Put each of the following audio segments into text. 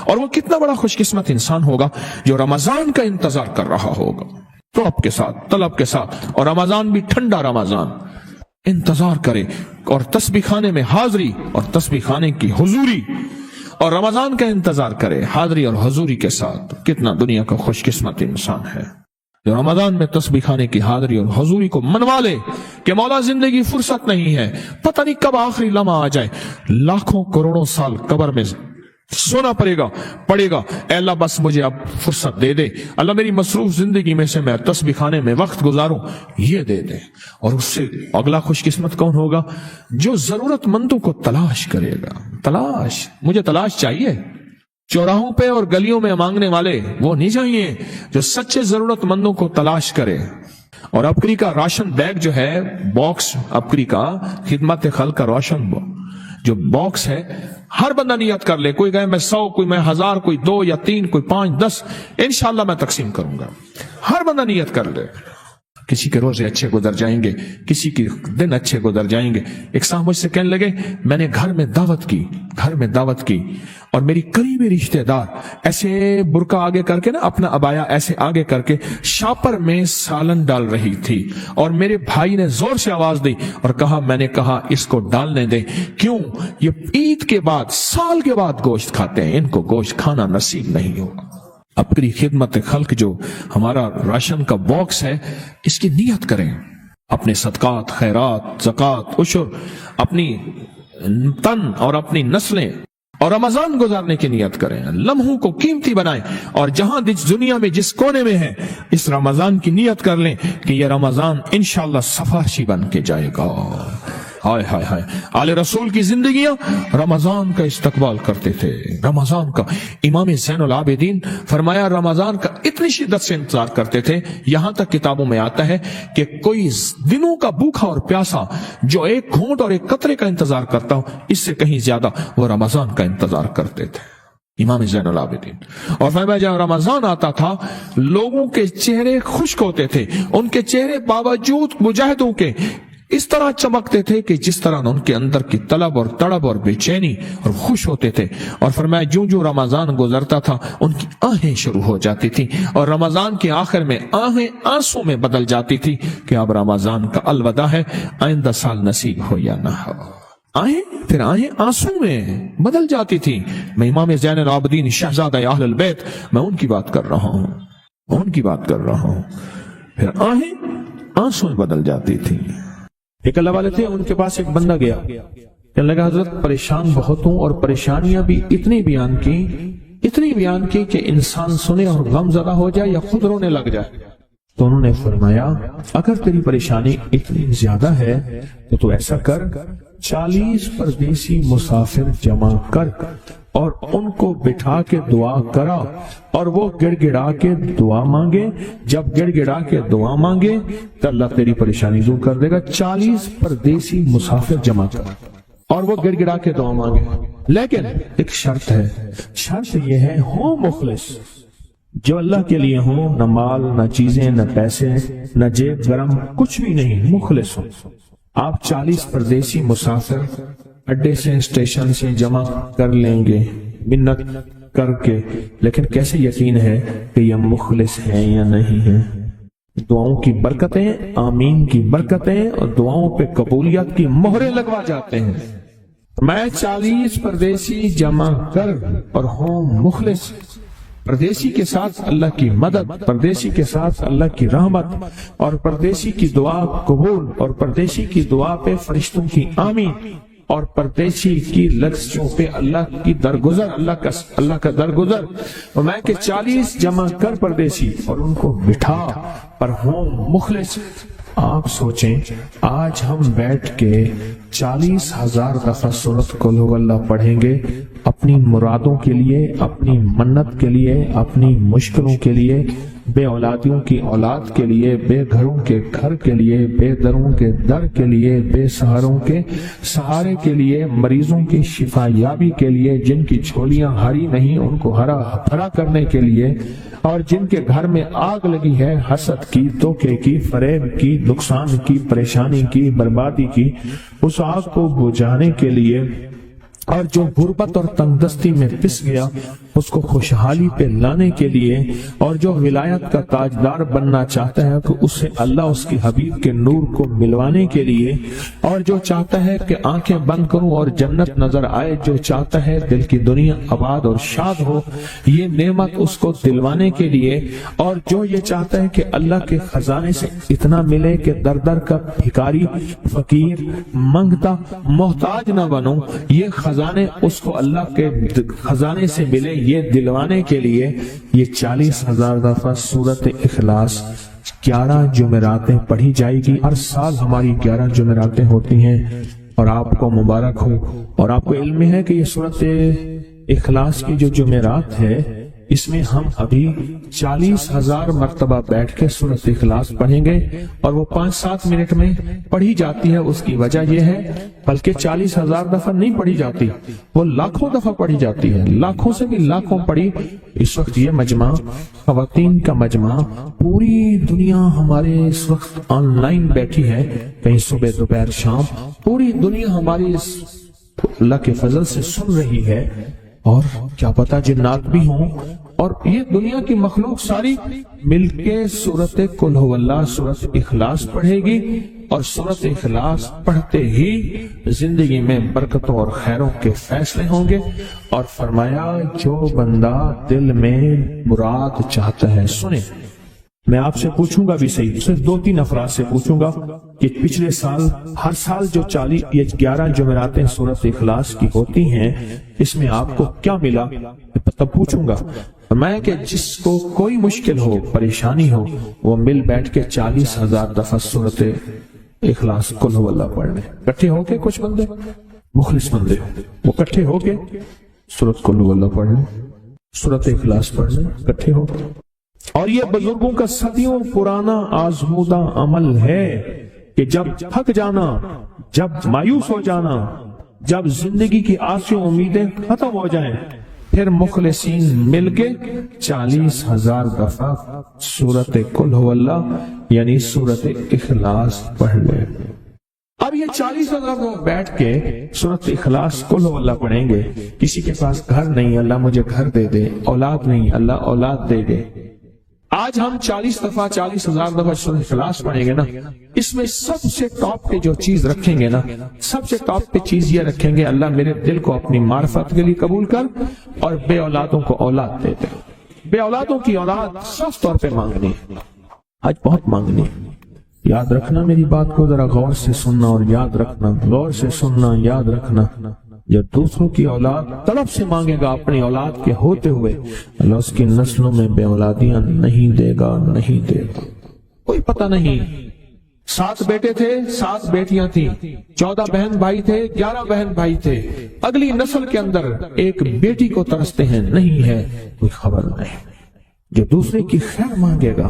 اور وہ کتنا بڑا خوش قسمت انسان ہوگا جو رمضان کا انتظار کر رہا ہوگا طلب کے ساتھ، طلب کے ساتھ، اور رمضان بھی ٹھنڈا رمضان انتظار کرے، اور تسبیح خانے میں حاضری اور تسبیح خانے کی حضوری، اور رمضان کا انتظار کرے حاضری اور حضوری کے ساتھ. کتنا دنیا کا خوش قسمت انسان ہے جو رمضان میں تسبیح خانے کی حاضری اور حضوری کو منوا لے کہ مولا زندگی فرصت نہیں ہے، پتہ نہیں کب آخری لمحہ آ جائے، لاکھوں کروڑوں سال قبر میں سونا پڑے گا، اے اللہ بس مجھے اب فرصت دے دے، اللہ میری مصروف زندگی میں سے میں تسبیح خانے میں وقت گزاروں، یہ دے دے. اور اس سے اگلا خوش قسمت کون ہوگا؟ جو ضرورت مندوں کو تلاش کرے گا. مجھے تلاش چاہیے، چوراہوں پہ اور گلیوں میں مانگنے والے وہ نہیں چاہیے، جو سچے ضرورت مندوں کو تلاش کرے. اور ابکری کا راشن بیگ جو ہے، باکس ابکری کا خدمت خلق کا راشن جو باکس ہے، ہر بندہ نیت کر لے، کوئی کہے میں 100، کوئی میں 1000، کوئی 2 یا 3، کوئی 5 10، انشاءاللہ میں تقسیم کروں گا. ہر بندہ نیت کر لے. کسی کے روزے اچھے گزر جائیں گے، کسی کے دن اچھے گزر جائیں گے. ایک صاحب مجھ سے کہنے لگے میں نے گھر میں دعوت کی اور میری قریبی رشتہ دار ایسے برقع آگے کر کے نا، اپنا عبایا ایسے آگے کر کے شاپر میں سالن ڈال رہی تھی، اور میرے بھائی نے زور سے آواز دی اور کہا، میں نے کہا اس کو ڈالنے دیں. کیوں؟ یہ عید کے بعد، سال کے بعد گوشت کھاتے ہیں، ان کو گوشت کھانا نصیب نہیں ہوگا. اپنی خدمت خلق جو ہمارا راشن کا باکس ہے، اس کی نیت کریں. اپنے صدقات، خیرات، زکوٰۃ، عشر، اپنی تن اور اپنی نسلیں اور رمضان گزارنے کی نیت کریں. لمحوں کو قیمتی بنائیں، اور جہاں دنیا میں جس کونے میں ہے، اس رمضان کی نیت کر لیں کہ یہ رمضان انشاءاللہ سفارشی بن کے جائے گا. ہائے ہائے ہائے، آل رسول کی زندگیاں رمضان کا استقبال کرتے تھے، رمضان کا. امام زین العابدین فرمایا رمضان کا اتنی شدت سے انتظار کرتے تھے، یہاں تک کتابوں میں آتا ہے کہ کوئی دنوں کا بھوکا اور پیاسا جو ایک گھونٹ اور ایک قطرے کا انتظار کرتا ہوں، اس سے کہیں زیادہ وہ رمضان کا انتظار کرتے تھے امام زین العابدین. اور فرمایا جب رمضان آتا تھا لوگوں کے چہرے خشک ہوتے تھے، ان کے چہرے باوجود مجاہدوں کے اس طرح چمکتے تھے کہ جس طرح ان کے اندر کی طلب اور تڑب اور بے چینی اور خوش ہوتے تھے. اور فرمایا جو رمضان گزرتا تھا ان کی آہیں شروع ہو جاتی تھی، اور رمضان کے آخر میں آہیں آنسوں میں بدل جاتی تھی کہ اب رمضان کا الوداع ہے، آئندہ سال نصیب ہو یا نہ ہو. پھر آہیں آنسوں میں بدل جاتی تھی. میں امام زین العابدین شہزادہ اہل البیت، میں ان کی بات کر رہا ہوں. پھر آہیں آنسوں میں بدل جاتی تھی. ایک اللہ والے تھے، ان کے پاس ایک بندہ گیا، کہنے لگا حضرت پریشان بہت ہوں، اور پریشانیاں بھی اتنی بیان کی کہ انسان سنے اور غم زدہ ہو جائے یا خود رونے لگ جائے. تو انہوں نے فرمایا اگر تیری پریشانی اتنی زیادہ ہے تو تو ایسا کر، 40 پردیسی مسافر جمع کر اور ان کو بٹھا کے دعا کرا، اور وہ گڑ گڑا کے دعا مانگے. جب گڑ گڑا کے دعا مانگے تو اللہ تیری پریشانی دور کر دے گا. 40 پردیسی مسافر جمع کر اور وہ گڑ گڑا کے دعا مانگے. لیکن ایک شرط ہے، شرط یہ ہے ہو مخلص، جو اللہ کے لیے ہو، نہ مال، نہ چیزیں، نہ پیسے، نہ جیب گرم، کچھ بھی نہیں، مخلص ہو. آپ 40 پردیسی مسافر اڈے سے، اسٹیشن سے جمع کر لیں گے منت کر کے، لیکن کیسے یقین ہے کہ یہ مخلص ہیں یا نہیں ہیں؟ دعاؤں کی برکتیں، آمین کی برکتیں اور دعاؤں پہ قبولیت کی مہریں لگوا جاتے ہیں. میں 40 پردیسی جمع کر اور ہوں مخلص. پردیسی کے ساتھ اللہ کی مدد، پردیسی کے ساتھ اللہ کی رحمت، اور پردیسی کی دعا قبول، اور پردیسی کی دعا پہ فرشتوں کی آمین، اور پردیسی کی لفظوں پہ اللہ کی درگزر، اللہ کا درگزر. اور میں کہ 40 جمع کر پردیسی اور ان کو بٹھا پر ہوں مخلص. آپ سوچیں آج ہم بیٹھ کے 40,000 دفعہ سورۃ قل ہو اللہ پڑھیں گے اپنی مرادوں کے لیے، اپنی منت کے لیے، اپنی مشکلوں کے لیے، بے اولادیوں کی اولاد کے لیے، بے گھروں کے گھر کے لیے، بے دروں کے در کے لیے، بے سہاروں کے سہارے کے لیے، مریضوں کی شفا یابی کے لیے، جن کی جھولیاں ہری نہیں ان کو ہرا بھرا کرنے کے لیے، اور جن کے گھر میں آگ لگی ہے حسد کی، دھوکے کی، فریب کی، نقصان کی، پریشانی کی، بربادی کی، اس آگ کو بجھانے کے لیے اور جو غربت اور تنگدستی میں پس گیا اس کو خوشحالی پہ لانے کے لیے، اور جو ولایت کا تاجدار بننا چاہتا ہے تو اسے اللہ اس کی حبیب کے نور کو ملوانے کے لیے، اور جو چاہتا ہے کہ آنکھیں بند کروں اور جنت نظر آئے، جو چاہتا ہے دل کی دنیا آباد اور شاد ہو، یہ نعمت اس کو دلوانے کے لیے، اور جو یہ چاہتا ہے کہ اللہ کے خزانے سے اتنا ملے کہ در در کا بھکاری، فقیر، منگتا، محتاج نہ بنوں، یہ خزانے اس کو اللہ کے خزانے سے ملے، یہ دلوانے کے لیے یہ 40,000 دفعہ سورت اخلاص 11 جمعراتیں پڑھی جائے گی۔ ہر سال ہماری 11 جمعراتیں ہوتی ہیں، اور آپ کو مبارک ہو۔ اور آپ کو علم ہے کہ یہ سورت اخلاص کی جو جمعرات ہے، اس میں ہم ابھی 40,000 مرتبہ بیٹھ کے سورت اخلاص پڑھیں گے، اور وہ 5-7 منٹ میں پڑھی جاتی ہے۔ اس کی وجہ یہ ہے، بلکہ 40,000 دفعہ نہیں پڑھی جاتی، وہ لاکھوں دفعہ پڑھی جاتی ہے، لاکھوں سے بھی لاکھوں پڑھی۔ اس وقت یہ مجمع، خواتین کا مجمع، پوری دنیا ہمارے اس وقت آن لائن بیٹھی ہے، کہیں صبح دوپہر شام، پوری دنیا ہماری اللہ کے فضل سے سن رہی ہے، اور کیا پتا جنات بھی ہوں، اور یہ دنیا کی مخلوق ساری مل کے سورت قل ہو اللہ، سورت اخلاص پڑھے گی، اور سورت اخلاص پڑھتے ہی زندگی میں برکتوں اور خیروں کے فیصلے ہوں گے۔ اور فرمایا جو بندہ دل میں مراد چاہتا ہے، سنیں میں آپ سے پوچھوں گا بھی صحیح، صرف 2-3 افراد سے پوچھوں گا کہ پچھلے سال، ہر سال جو 11 جمعراتیں سورت اخلاص کی ہوتی ہیں، اس میں آپ کو کیا ملا؟ تب پوچھوں گا۔ فرمایا کہ جس کو کوئی مشکل ہو، پریشانی ہو، وہ مل بیٹھ کے 40,000 دفعہ سورت اخلاص قل ہو اللہ پڑھ لیں۔ اکٹھے ہو کے کچھ بندے مخلص بندے وہ اکٹھے ہو کے سورت قل ہو اللہ پڑھ لیں، سورت اخلاص پڑھ لیں اکٹھے ہو کے۔ اور یہ بزرگوں کا صدیوں پرانا آزمودہ عمل ہے کہ جب تھک جانا، جب مایوس ہو جانا، جب زندگی کی آسیں امیدیں ختم ہو جائیں، پھر مخلصین مل کے 40,000 دفعہ سورت قل ہو اللہ یعنی سورت اخلاص پڑھ لے۔ اب یہ 40,000 لوگ بیٹھ کے سورت اخلاص قل ہو اللہ پڑھیں گے۔ کسی کے پاس گھر نہیں، اللہ مجھے گھر دے دے، اولاد نہیں، اللہ اولاد دے دے۔ آج ہم 40,000 دفعہ سورت اخلاص پڑھیں گے نا، اس میں سب سے ٹاپ پہ جو چیز رکھیں گے نا، سب سے ٹاپ پہ چیز یہ رکھیں گے، اللہ میرے دل کو اپنی معرفت کے لیے قبول کر، اور بے اولادوں کو اولاد دے دے۔ بے اولادوں کی اولاد خاص طور پہ مانگنی، آج بہت مانگنی۔ یاد رکھنا میری بات کو ذرا غور سے سننا، اور یاد رکھنا، غور سے سننا، یاد رکھنا، جو دوسروں کی اولاد طلب سے مانگے گا اپنی اولاد کے ہوتے ہوئے، اللہ اس کی نسلوں میں بے اولادیاں نہیں دے گا، نہیں دے گا۔ کوئی پتہ نہیں، 7 بیٹے تھے، 7 بیٹیاں تھیں، 14 بہن بھائی تھے، 11 بہن بھائی تھے، اگلی نسل کے اندر ایک بیٹی کو ترستے ہیں، نہیں ہے، کوئی خبر نہیں۔ جو دوسرے کی خیر مانگے گا،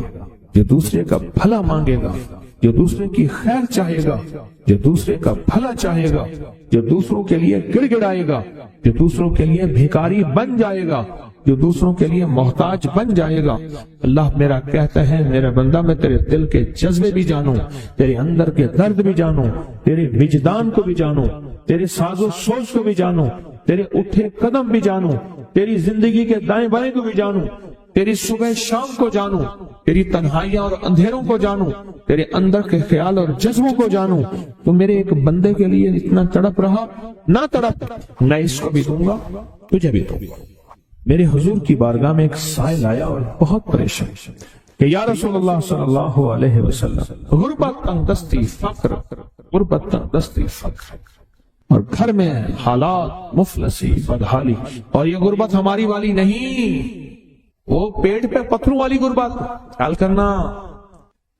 جو دوسرے کا بھلا مانگے گا، جو دوسرے کی خیر چاہے گا، جو دوسرے کا بھلا چاہے گا، جو دوسروں کے لیے گڑ گڑائے گا، جو دوسروں کے لیے بھیکاری بن جائے گا، جو دوسروں کے لیے محتاج بن جائے گا، اللہ میرا کہتا ہے میرا بندہ میں تیرے دل کے جذبے بھی جانوں، تیرے اندر کے درد بھی جانوں، تیرے وجدان کو بھی جانوں، تیرے ساز و سوچ کو بھی جانوں، تیرے اٹھے قدم بھی جانوں، تیری زندگی کے دائیں بائیں کو بھی جانوں، تیری صبح شام کو جانوں، تیری تنہائیاں اور اندھیروں کو جانوں، تیرے اندر کے خیال اور جذبوں کو جانوں۔ تو میرے ایک بندے کے لیے اتنا تڑپ رہا، نہ تڑپ، میں اس کو بھی دوں گا، تجھے بھی دوں گا۔ میرے حضور کی بارگاہ میں ایک سائل آیا اور بہت پریشان کہ یا رسول اللہ صلی اللہ علیہ وسلم، غربت، تنگدستی، فقر، غربت، تنگدستی، فقر، اور گھر میں حالات مفلسی، بدحالی، اور یہ غربت ہماری والی نہیں، وہ پیٹ پہ پتھروں والی غربت۔ خیال کرنا،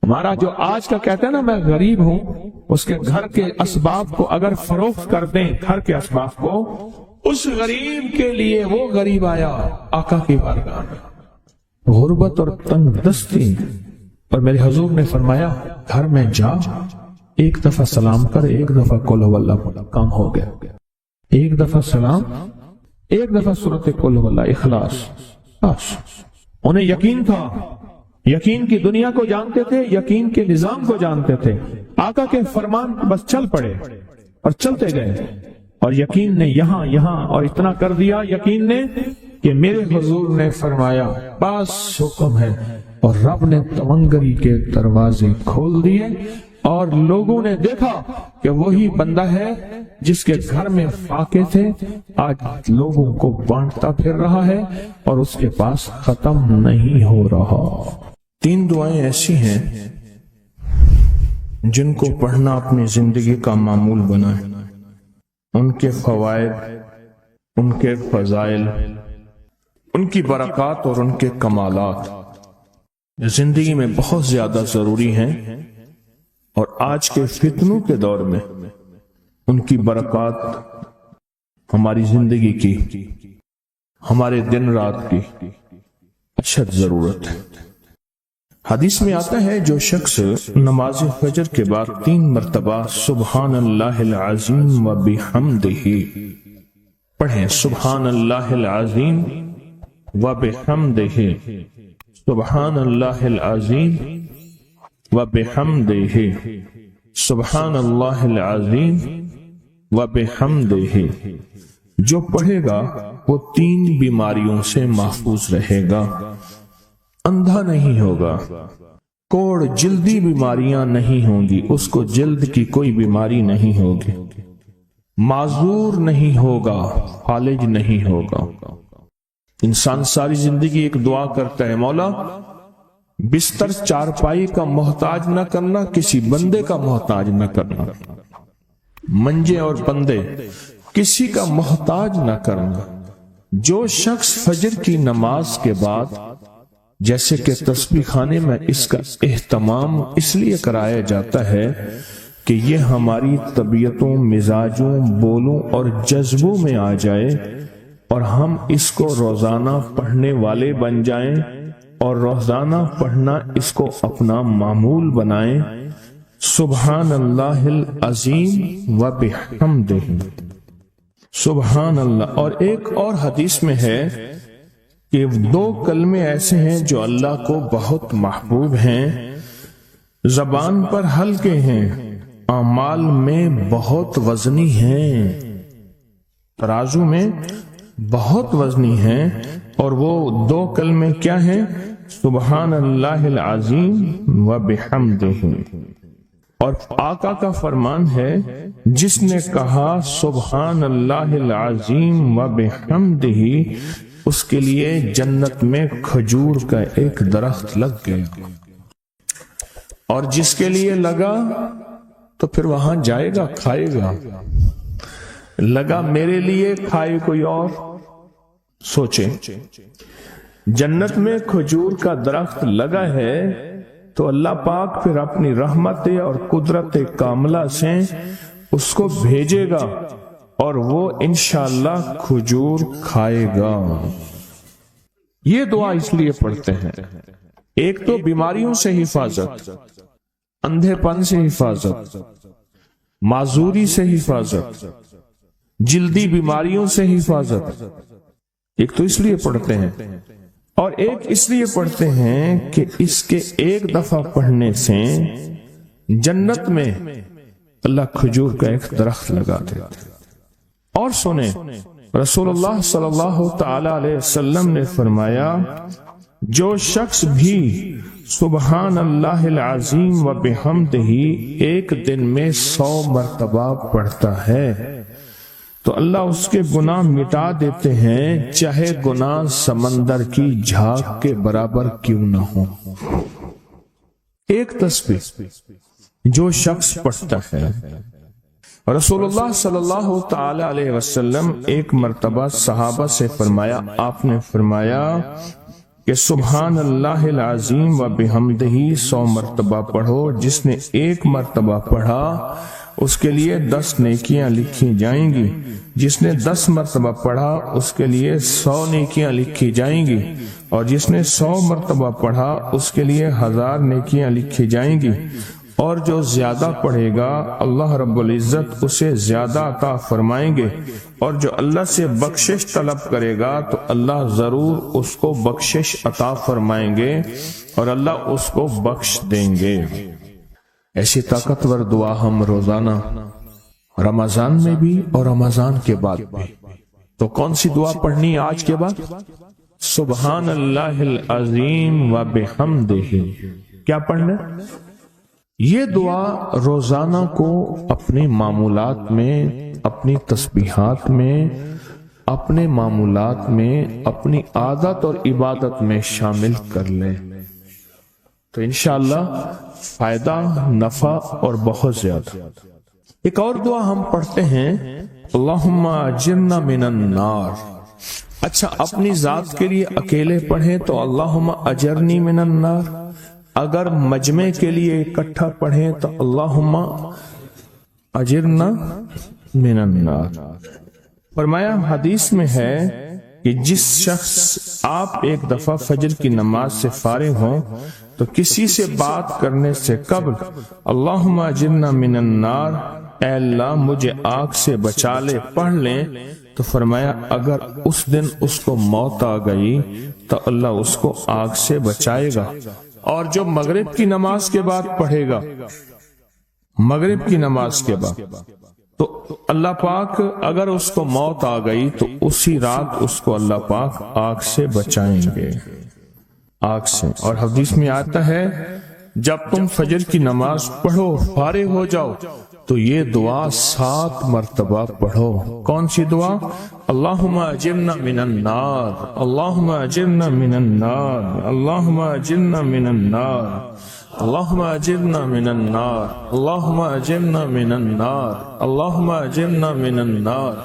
ہمارا جو آج کا کہتا ہے نا میں غریب ہوں، اس کے گھر کے اسباب کو اگر فروخت کر دیں، گھر کے اسباب کو، اس غریب کے لیے وہ غریب آیا آقا کی بارگاہ میں، غربت اور تنگ دستی، اور میرے حضور نے فرمایا گھر میں جا، ایک دفعہ سلام کر، ایک دفعہ قل ہو اللہ پڑھ، کام ہو گیا۔ ایک دفعہ سلام، ایک دفعہ سورت قل ہو اللہ اخلاص، بس۔ انہیں یقین تھا، یقین کی دنیا کو جانتے تھے، یقین کے نظام کو جانتے تھے، آقا کے فرمان بس چل پڑے اور چلتے گئے۔ اور یقین نے یہاں اور اتنا کر دیا یقین نے کہ میرے حضور نے فرمایا بس حکم ہے، اور رب نے تونگری کے دروازے کھول دیے اور لوگوں نے دیکھا کہ وہی بندہ ہے جس کے گھر میں فاقے تھے آج لوگوں کو بانٹتا پھر رہا ہے اور اس کے پاس ختم نہیں ہو رہا۔ 3 دعائیں ایسی ہیں جن کو پڑھنا اپنی زندگی کا معمول بنائے، ان کے فوائد، ان کے فضائل، ان کی برکات اور ان کے کمالات زندگی میں بہت زیادہ ضروری ہیں، اور آج کے فتنوں کے دور میں ان کی برکات ہماری زندگی کی، ہمارے دن رات کی اشد ضرورت ہے۔ حدیث میں آتا ہے جو شخص نماز فجر کے بعد 3 مرتبہ سبحان اللہ العظیم و بحمدہ پڑھیں، سبحان اللہ العظیم و بحمدہ، سبحان اللہ العظیم و بحمدہ، سبحان اللہ العظیم و بحمدہ، جو پڑھے گا وہ 3 بیماریوں سے محفوظ رہے گا، اندھا نہیں ہوگا، کوڑ جلدی بیماریاں نہیں ہوں گی، اس کو جلد کی کوئی بیماری نہیں ہوگی، معذور نہیں ہوگا، فالج نہیں ہوگا۔ انسان ساری زندگی ایک دعا کرتا ہے، مولا بستر چارپائی کا محتاج نہ کرنا، کسی بندے کا محتاج نہ کرنا، منجے اور بندے کسی کا محتاج نہ کرنا۔ جو شخص فجر کی نماز کے بعد، جیسے کہ تسبیح خانے میں اس کا اہتمام اس لیے کرایا جاتا ہے کہ یہ ہماری طبیعتوں، مزاجوں، بولوں اور جذبوں میں آ جائے اور ہم اس کو روزانہ پڑھنے والے بن جائیں اور روزانہ پڑھنا اس کو اپنا معمول بنائیں، سبحان اللہ العظیم و بحمدہ، سبحان اللہ۔ اور ایک اور حدیث میں ہے کہ 2 کلمے ایسے ہیں جو اللہ کو بہت محبوب ہیں، زبان پر ہلکے ہیں، اعمال میں بہت وزنی ہیں، ترازو میں بہت وزنی ہیں، اور وہ 2 کلمے کیا ہیں؟ سبحان اللہ العظیم و بحمدہ۔ اور آقا کا فرمان ہے جس نے کہا سبحان اللہ العظیم و بحمدہ اس کے لیے جنت میں کھجور کا ایک درخت لگ گیا، اور جس کے لیے لگا تو پھر وہاں جائے گا، کھائے گا، لگا میرے لیے کھائے کوئی اور۔ سوچیں، جنت میں کھجور کا درخت لگا ہے تو اللہ پاک پھر اپنی رحمت اور قدرت کاملہ سے اس کو بھیجے گا اور وہ انشاءاللہ کھجور کھائے گا۔ یہ دعا اس لیے پڑھتے ہیں، ایک تو بیماریوں سے حفاظت، اندھے پن سے حفاظت، معذوری سے حفاظت، جلدی بیماریوں سے حفاظت، ایک تو اس لیے پڑھتے ہیں، اور ایک اس لیے پڑھتے ہیں کہ اس کے ایک دفعہ پڑھنے سے جنت میں اللہ کھجور کا ایک درخت لگا دیتا ہے۔ اور سنیں، رسول اللہ صلی اللہ تعالی علیہ وسلم نے فرمایا جو شخص بھی سبحان اللہ العظیم و بحمدہ ایک دن میں 100 مرتبہ پڑھتا ہے تو اللہ اس کے گناہ مٹا دیتے ہیں، چاہے گناہ سمندر کی جھاگ کے برابر کیوں نہ ہو۔ ایک تسبیح جو شخص پڑھتا ہے، رسول اللہ صلی اللہ تعالی علیہ وسلم ایک مرتبہ صحابہ سے فرمایا، آپ نے فرمایا کہ سبحان اللہ العظیم و بحمدہ 100 مرتبہ پڑھو، جس نے 1 مرتبہ پڑھا اس کے لیے 10 نیکیاں لکھی جائیں گی، جس نے 10 مرتبہ پڑھا اس کے لیے 100 نیکیاں لکھی جائیں گی، اور جس نے 100 مرتبہ پڑھا اس کے لیے 1000 نیکیاں لکھی جائیں گی، اور جو زیادہ پڑھے گا اللہ رب العزت اسے زیادہ عطا فرمائیں گے، اور جو اللہ سے بخشش طلب کرے گا تو اللہ ضرور اس کو بخشش عطا فرمائیں گے اور اللہ اس کو بخش دیں گے۔ ایسی طاقتور دعا ہم روزانہ رمضان میں بھی اور رمضان کے بعد بھی۔ تو کون سی دعا پڑھنی ہے آج کے بعد؟ سبحان اللہ العظیم و بحمدہ۔ کیا پڑھنا ہے؟ یہ دعا روزانہ کو اپنے معمولات میں، اپنی تسبیحات میں، اپنے معمولات میں، اپنی عادت اور عبادت میں شامل کر لیں تو انشاءاللہ فائدہ، نفع اور بہت زیادہ۔ ایک اور دعا ہم پڑھتے ہیں، اللہم اجرنا من النار۔ اچھا، اپنی ذات کے لیے اکیلے پڑھیں تو اللہم اجرنی من النار، اگر مجمع کے لیے اکٹھا پڑھیں تو اللہم اجرنا من النار۔ فرمایا حدیث میں ہے کہ جس شخص آپ ایک دفعہ فجر کی نماز سے فارغ ہوں تو کسی سے بات کرنے سے قبل اللہم اجرنا من النار، اے اللہ مجھے آگ سے بچا لے، پڑھ لیں تو فرمایا اگر اس دن اس کو موت آ گئی تو اللہ اس کو آگ سے بچائے گا۔ اور جو مغرب کی نماز کے بعد پڑھے گا، مغرب کی نماز کے بعد، تو اللہ پاک اگر اس کو موت آ گئی تو اسی رات اس کو اللہ پاک آگ سے بچائیں گے، آگ سے۔ اور حدیث میں آتا ہے جب تم فجر کی نماز پڑھو، فارغ ہو جاؤ تو یہ دعا 7 مرتبہ پڑھو۔ کون سی دعا؟ اللہم اجرنا من النار، اللہم اجرنا من النار، اللہم اجرنا من النار، اللہم اجرنا من النار، اللہم اجرنا من النار، اللہم اجرنا من النار،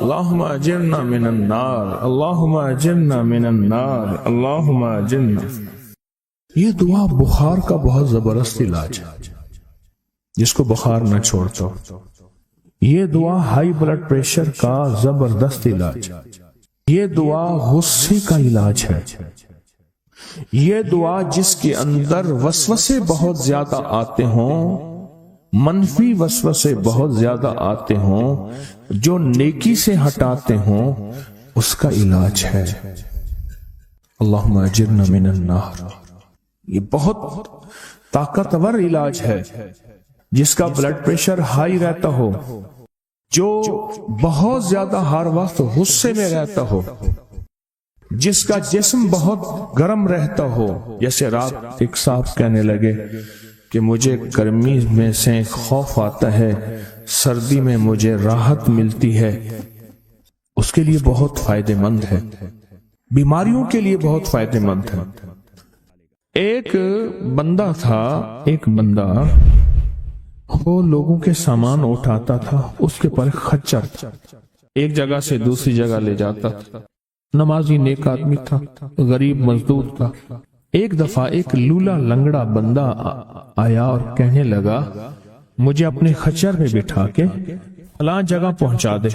اللہم اجرنا من النار، اللہم اجرنا من النار، اللہم اجرنا۔ یہ دعا بخار کا بہت زبردست علاج ہے، جس کو بخار نہ چھوڑتا ہو۔ یہ دعا ہائی بلڈ پریشر کا زبردست علاج، یہ دعا غصے کا علاج ہے، یہ دعا جس کے اندر وسوسے بہت زیادہ آتے ہوں، منفی وسوسے بہت زیادہ آتے ہوں، جو نیکی سے ہٹاتے ہوں، اس کا علاج ہے۔ اللہم اجرنا من النار، یہ بہت طاقتور علاج ہے۔ جس کا بلڈ پریشر ہائی رہتا ہو، جو بہت زیادہ ہر وقت غصے میں رہتا ہو، جس کا جسم بہت گرم رہتا ہو، جیسے رات ایک صاحب کہنے لگے کہ مجھے گرمی میں سے خوف آتا ہے، سردی میں مجھے راحت ملتی ہے، اس کے لیے بہت فائدہ مند ہے، بیماریوں کے لیے بہت فائدہ مند ہے۔ ایک بندہ تھا، ایک بندہ وہ لوگوں کے سامان اٹھاتا تھا، اس کے پر خچر تھا، ایک جگہ سے دوسری جگہ لے جاتا تھا، نمازی نیک آدمی تھا، غریب مزدور تھا۔ ایک دفعہ ایک لولا لنگڑا بندہ آیا اور کہنے لگا مجھے اپنے خچر میں بٹھا کے فلاں جگہ پہنچا دے،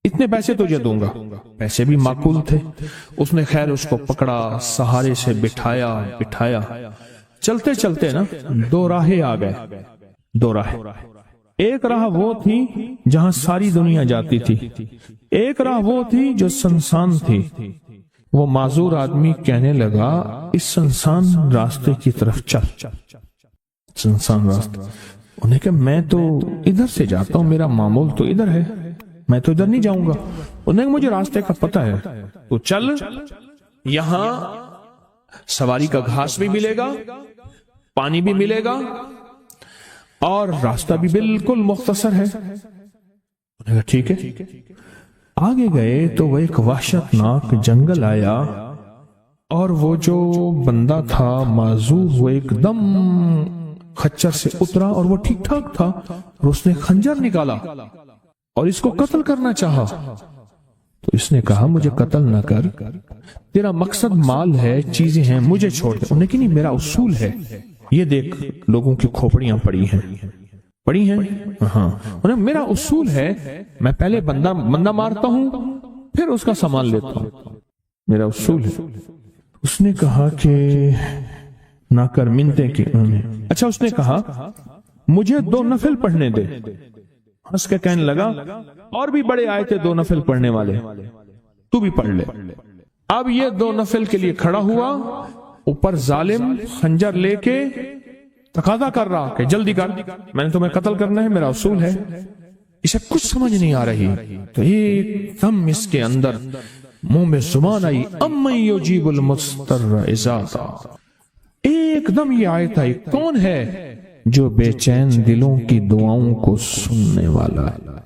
اتنے پیسے تجھے دوں گا۔ پیسے بھی معقول تھے، اس نے خیر اس کو پکڑا، سہارے سے بٹھایا، چلتے چلتے نا 2 راہیں آ گئے، 2 راہیں۔ ایک راہ وہ تھی جہاں ساری دنیا جاتی تھی، ایک راہ وہ تھی جو سنسان تھی۔ وہ معذور آدمی کہنے لگا اس سنسان راستے کی طرف چل، سنسان راستے۔ انہیں کہ میں تو ادھر سے جاتا ہوں، میرا معمول تو ادھر ہے، میں تو ادھر نہیں جاؤں گا۔ انہیں کہ مجھے راستے کا پتہ ہے، تو چل، یہاں سواری کا گھاس بھی ملے گا، پانی بھی ملے گا، اور راستہ بھی بالکل مختصر ہے۔ انہیں کہا ٹھیک ہے۔ آگے گئے تو وہ ایک وحشت ناک جنگل آیا، اور وہ جو بندہ تھا معذور، وہ ایک دم خچر سے اترا اور وہ ٹھیک ٹھاک تھا، اور اس نے خنجر نکالا اور اس کو قتل کرنا چاہا۔ تو اس نے کہا مجھے قتل نہ کر، تیرا مقصد مال ہے، چیزیں ہیں، مجھے چھوڑ دے۔ انہیں کہ نہیں، میرا اصول ہے، یہ دیکھ لوگوں کی کھوپڑیاں پڑی ہیں، ہاں، انہیں میرا اصول ہے، میں پہلے بندہ مارتا ہوں، پھر اس کا سامان لیتا ہوں، میرا اصول ہے۔ اس نے کہا کہ نہ کر منتے کی۔ اچھا، اس نے کہا مجھے 2 نفل پڑھنے دے۔ ہنس کے کہنے لگا اور بھی بڑے آئے تھے 2 نفل پڑھنے والے، تو بھی پڑھ لے۔ اب یہ 2 نفل کے لیے کھڑا ہوا، اوپر ظالم خنجر لے کے تقاضا کر رہا کہ جلدی کر، میں نے تمہیں قتل کرنا ہے، میرا اصول ہے۔ اسے کچھ سمجھ نہیں آ رہی، تو ایک دم اس کے اندر منہ میں زبان آئی، امن یجیب المضطر اذا دعا۔ ایک دم یہ آیت آئی، کون ہے جو بے چین دلوں کی دعاؤں کو سننے والا ہے؟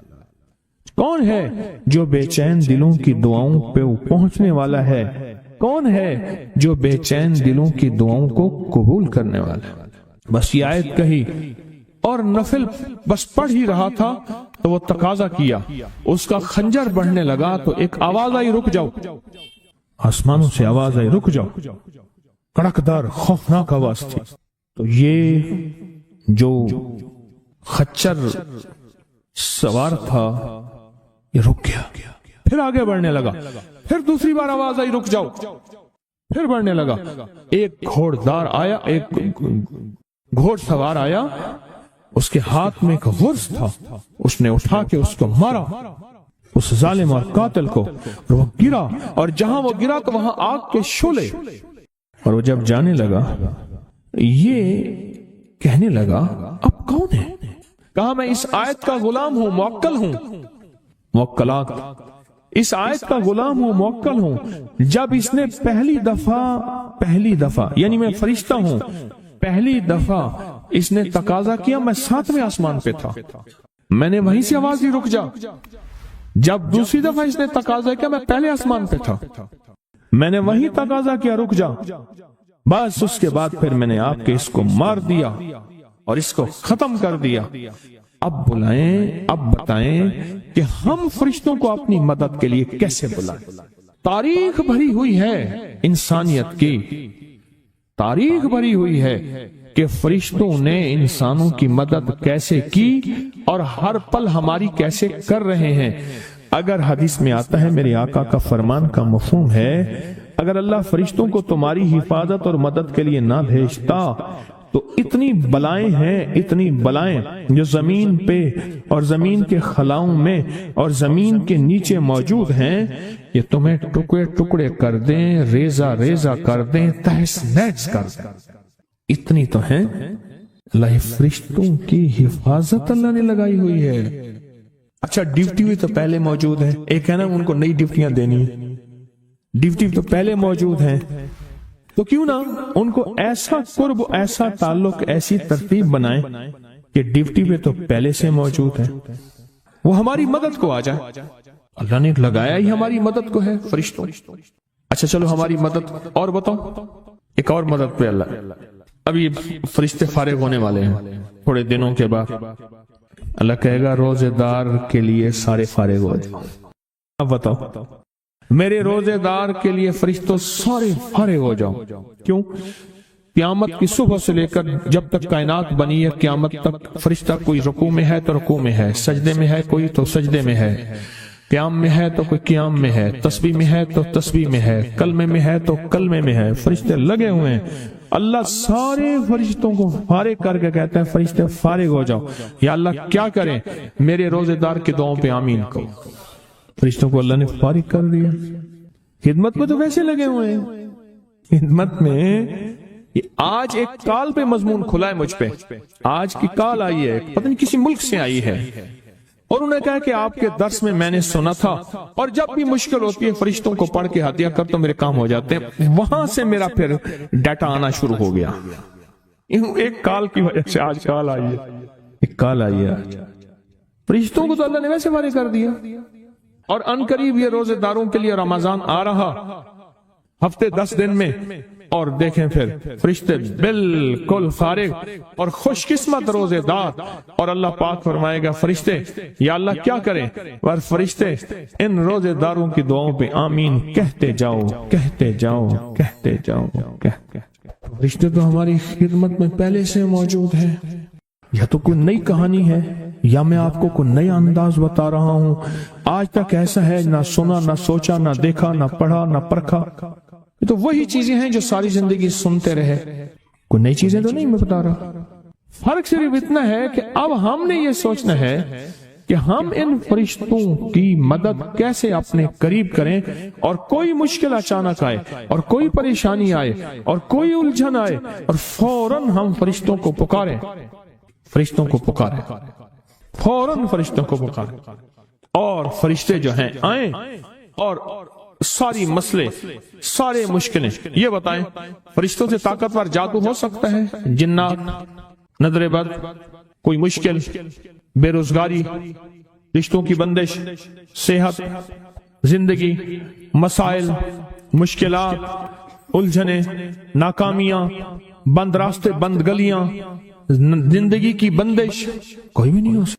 کون ہے جو بے چین دلوں کی دعاؤں پہ پہنچنے والا ہے؟ کون ہے جو بے چین دلوں کی دعاؤں کو قبول کرنے والا ہے؟ بس یہ آیت کہی اور نفل بس پڑھ ہی رہا تھا تو وہ تقاضا کیا، اس کا خنجر بڑھنے لگا تو ایک آواز آئی، رک جاؤ۔ آسمانوں سے آواز آئی، رک جاؤ، کڑکدار خوفناک آواز تھی۔ تو یہ جو خچر سوار تھا یہ رک گیا، پھر آگے بڑھنے لگا، پھر دوسری بار آواز آئی، رک جاؤ، پھر بڑھنے لگا۔ ایک گھوڑدار آیا، ایک گھوڑ سوار آیا، اس کے ہاتھ میں ایک غرض تھا، اس نے اٹھا کے اس کو مارا، اس ظالم اور قاتل کو، اور وہ گرا، اور جہاں وہ گرا تو وہاں آگ کے شعلے۔ اور وہ جب جانے لگا یہ کہنے لگا اب کون ہے؟ کہا میں اس آیت کا غلام ہوں، موکل ہوں، موکلات، اس آیت کا غلام ہوں، موکل ہوں۔ جب اس نے پہلی دفعہ یعنی میں فرشتہ ہوں، پہلی دفعہ اس نے تقاضا کیا، میں 7ویں آسمان پہ تھا، میں نے وہیں سے آواز دی، رک جا۔ جب دوسری دفعہ اس نے تقاضا کیا، میں پہلے آسمان پہ تھا، میں نے وہیں تقاضا کیا، رک جا۔ بس اس کے بعد پھر میں نے آپ کے اس کو مار دیا اور اس کو ختم کر دیا۔ اب بلائیں، اب بتائیں کہ ہم فرشتوں کو اپنی مدد کے لیے کیسے بلائیں؟ تاریخ بھری ہوئی ہے انسانیت کی، تاریخ بھری ہوئی ہے کہ فرشتوں نے انسانوں کی مدد کیسے کی اور ہر پل ہماری کیسے کر رہے ہیں۔ اگر حدیث میں آتا ہے، میرے آقا کا فرمان کا مفہوم ہے، اگر اللہ فرشتوں کو تمہاری حفاظت اور مدد کے لیے نہ بھیجتا تو اتنی بلائیں ہیں، اتنی بلائیں جو زمین پہ اور زمین کے خلاؤں میں اور زمین کے نیچے موجود ہیں، یہ تمہیں ٹکڑے ٹکڑے کر دیں، ریزہ ریزہ کر دیں، تہس نہس کر دیں۔ اتنی تو ہے، اللہ فرشتوں کی حفاظت اللہ نے لگائی ہوئی ہے۔ اچھا ڈیوٹی بھی تو پہلے موجود ہے، ایک ہے نا ان کو نئی ڈیوٹیاں دینی، ڈیوٹی تو پہلے موجود ہیں، تو کیوں نہ ان کو ایسا قرب، ایسا تعلق، ایسی ترتیب بنائیں کہ ڈیوٹی پہ تو پہلے سے موجود ہے، وہ ہماری مدد کو آ جائے۔ اللہ نے لگایا ہی ہماری مدد کو ہے فرشتوں۔ اچھا چلو ہماری مدد اور بتاؤ، ایک اور مدد پہ اللہ، اب یہ فرشتے فارغ ہونے والے ہیں تھوڑے دنوں کے بعد، اللہ کہے گا روزے دار کے لیے سارے فارغ ہو جاؤ۔ اب بتاؤ، میرے روزے دار کے لیے فرشتوں سارے فارغ ہو جاؤ۔ کیوں؟ قیامت کی صبح سے لے کر جب تک کائنات بنی ہے قیامت تک فرشتہ کوئی رکوع میں ہے تو رکوع میں ہے، سجدے میں ہے کوئی تو سجدے میں ہے، قیام میں ہے تو کوئی قیام میں ہے، تسبیح میں ہے تو تسبیح میں ہے، کلمے میں ہے تو کلمے میں ہے، فرشتے لگے ہوئے ہیں۔ اللہ سارے فرشتوں کو فارغ کر کے کہتے ہیں فرشتے فارغ ہو جاؤ۔ یا اللہ کیا کریں؟ میرے روزے دار کی دعاؤں پہ آمین کہو۔ فرشتوں کو اللہ نے فارغ کر دیا، خدمت میں تو ویسے لگے ہوئے ہیں، خدمت میں۔ آج ایک کال پہ مضمون کھلا ہے مجھ پہ، آج کی کال آئی ہے، پتہ نہیں کسی ملک سے آئی ہے، اور انہوں نے کہا کہ آپ کے درس میں میں نے سنا تھا، اور جب بھی مشکل ہوتی ہے فرشتوں کو پڑھ کے ہدیہ کر تو میرے کام ہو جاتے ہیں۔ وہاں سے میرا پھر ڈیٹا آنا شروع ہو گیا، ایک کال کی وجہ سے آج کال آئی ہے، ایک کال آئی ہے آج۔ فرشتوں کو تو اللہ نے ویسے فارغ کر دیا، اور ان قریب یہ روزے داروں کے لیے رمضان آ رہا، ہفتے 10 دن میں، اور دیکھیں پھر فرشتے بالکل فارغ اور خوش قسمت روزے دار، اور اللہ پاک فرمائے گا فرشتے یا اللہ کیا کریں؟ اور فرشتے ان روزے داروں کی دعاؤں پہ آمین کہتے جاؤ، کہتے جاؤ، کہتے جاؤ، کہتے۔ فرشتے تو ہماری خدمت میں پہلے سے موجود ہیں۔ یا تو کوئی نئی کہانی ہے یا میں آپ کو کوئی نیا انداز بتا رہا ہوں، آج تک ایسا ہے نہ سنا، نہ سوچا، نہ دیکھا، نہ پڑھا، نہ پرکھا۔ یہ تو وہی چیزیں ہیں جو ساری زندگی سنتے رہے، کوئی نئی چیزیں تو نہیں میں بتا رہا۔ فرق صرف اتنا ہے کہ اب ہم نے یہ سوچنا ہے کہ ہم ان فرشتوں کی مدد کیسے اپنے قریب کریں، اور کوئی مشکل اچانک آئے اور کوئی پریشانی آئے اور کوئی الجھن آئے اور فوراً ہم فرشتوں کو پکاریں، فرشتوں کو پکاریں۔ فوراً فرشتوں کو پکارے، اور فرشتے جو ہیں آئیں اور ساری مسئلے، سارے مشکلیں یہ بتائیں۔ فرشتوں سے طاقتور جادو ہو سکتا ہے؟ جنات، نظر بد، کوئی مشکل، بے روزگاری، رشتوں کی بندش، صحت، زندگی، مسائل، مشکلات، الجھنیں، ناکامیاں، بند راستے، بند گلیاں، زندگی کی بندش، کوئی بھی نہیں ہو سکتا۔